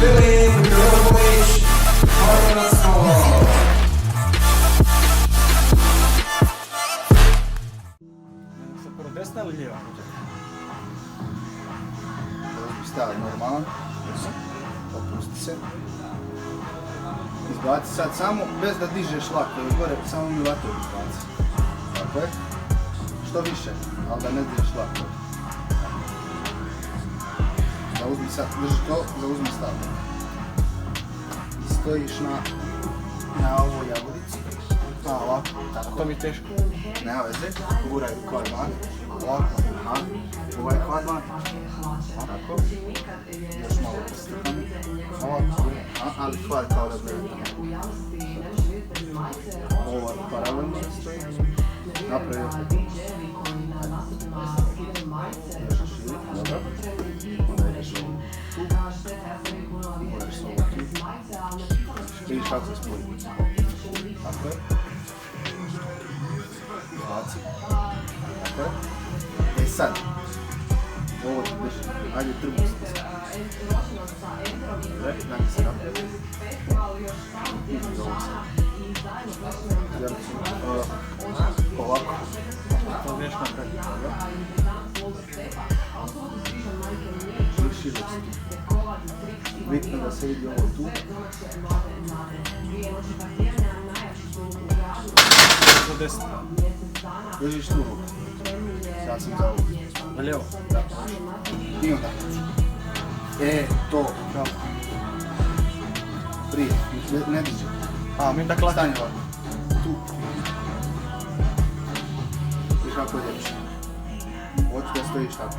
Filip Grbović, Hrvatsko. Se prvo desna ili lijeva? Stav normalan. Opusti se. Izbaci sad samo, bez da dižeš lako ili gore, samo mi vatru izbaci. Tako je. Što više, ali da ne dižeš lako. Zauzmi sad, drži to, zauzmi stav. I stojiš na ovoj jagodici. Ovako, tako. To mi je teško. Nema veze, guraj kvar van. Ovako, aha. Ovaj kvar van. Tako. Još malo poslikam. Ovako, ali kvar kao da gledate. Ovo paralelno stoji. Napravi opet. Još širi, dobro. Onda ideš ovo tu. Moraš se ovo tu. Vidiš kako se spoji. Tako je. Izbaci. Tako je. Sad. Ovo ti drži. Ajde trbusti se. Dobre, daj se naprijed. Idu za ovo se. Ovako. To vješ napred. Širi se tu. Bitno da se vidi ovo tu. Za desna. Držiš tu ruku. Sad sam za ovu. Na lijevo. Da. I onda. To. Kao. Prije. Ne diži. A, mi tako lako. Stani ovako. Tu. Viš kako je ljepše. Hoću da stojiš tako.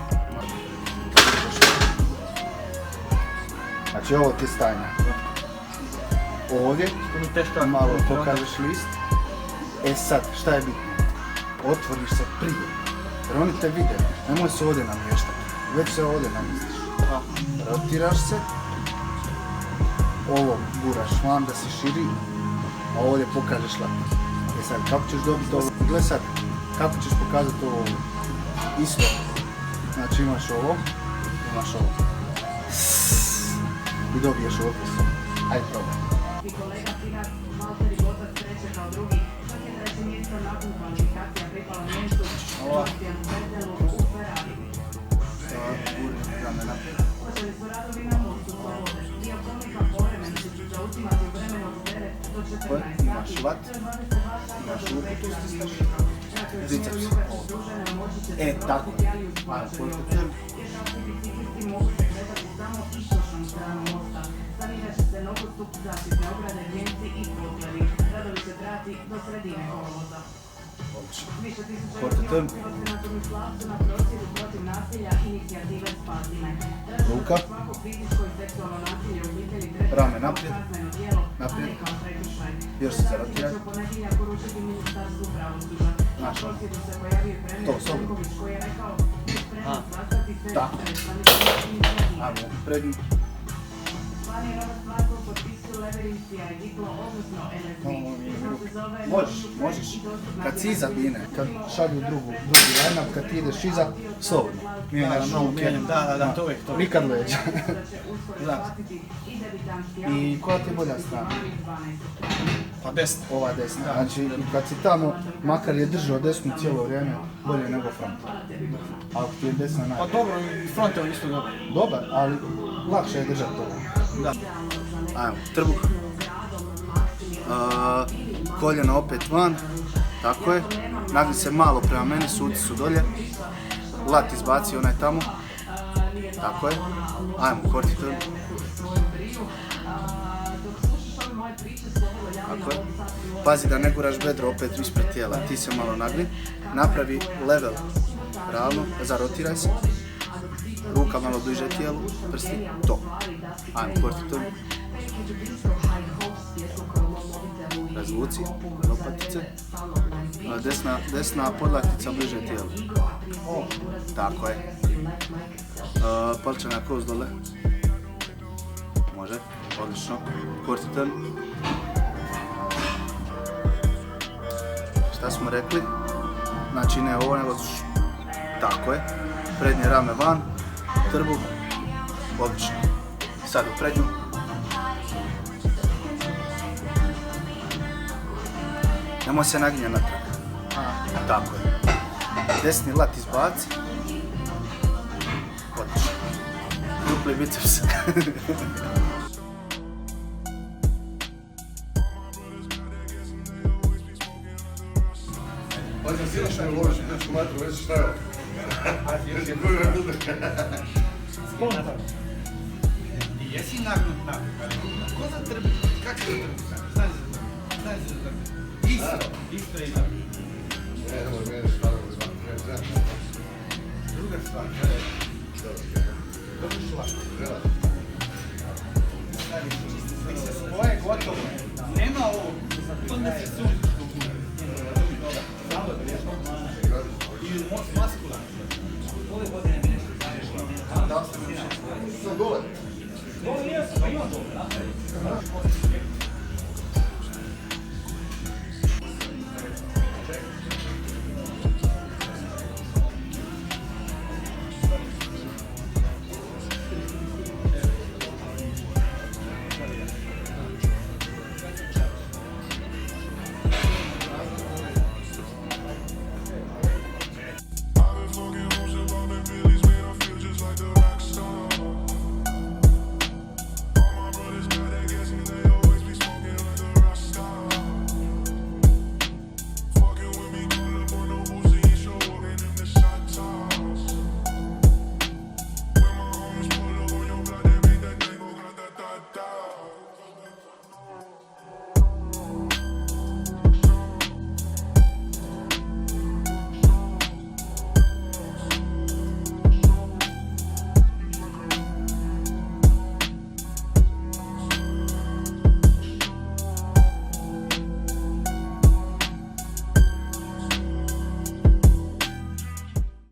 Znači ovo ti je stajanje. Ovdje. To mi je teško. Malo pokažeš list. Sad, šta je bitno? Otvoriš se prije. Jer oni te vide. Nemoj se ovdje namještati. Već se ovdje namjestiš. Rotiraš se. Ovo guraš van da se širi. A ovdje pokažeš lako. Sad, kako ćeš dobiti ovo? Gle sad, kako ćeš pokazati ovo? Isto. Znači imaš ovo. Imaš ovo. I dobiješ ovo pismo. Ajde probaj. Ova. Gurim rame naprijed. Imaš vat, imaš ruku, tu stisneš. Biceps. Tako. Ajde, koliko Korte ruka, rame naprijed, naprijed, još se zarotiraj, znaš, to sobno, tako, ajmo, prednji, možeš, kad si iza bine, kad šalju drugi line-up, kad ti ideš iza, slobodno, mijenjaš ruke, Da, to uvijek. nikad leđa. I koja ti je bolja strana? Pa desna. Ova desna, znači kad si tamo, makar je držao desnu cijelo vrijeme, bolje nego front. Ako ti je desna Pa dobro, i front je isto dobro. Dobar, ali lakše je držati ovo. Da. Ajmo, trbuh. Koljena opet van, tako je. Nagni se malo prema meni, suci su dolje. Lat izbaci onaj tamo. Tako je. Ajmo, korti trbuh. Tako je. Pazi da ne guraš bedro opet ispred tijela, ti se malo nagni. Napravi level, ravno, zarotiraj se. Ruka malo bliže tijelu, prsti, to. Ajmo, korti trbuh. Razvuci, lopatice. Desna podlaktica bliže tijelu. Tako je. Palčana kost dole. Može, odlično. Korti trbuh. Šta smo rekli? Znači ne ovo, nego tako je. Prednje rame van, trbuh, odlično. Sad u prednju. Nemoj se naginja natrag. Tako je. Desni lat izbaci. Odlično. Dupli biceps. Valjda si još ne voliš pičku matru, već šta je ovo? Već koji je bude? Spontan. Ti jesi nagnut naprijed, ali ko da trbi? Kako da trbi sad? Znaš za trbi? Isto je i tako. Ne, nemoj mene stvarno uzmati, ne znam. Druga stvar, kada je dobiš šlak. Staviš ti se spoje, gotovo je. Nema ovog, onda se sužiš do gure. Samo da je što mana. I moć maskularno. Ove godine mi nešto zanešlo. Da li sam sinao? Sam dole. Dole jesam, pa imam dole.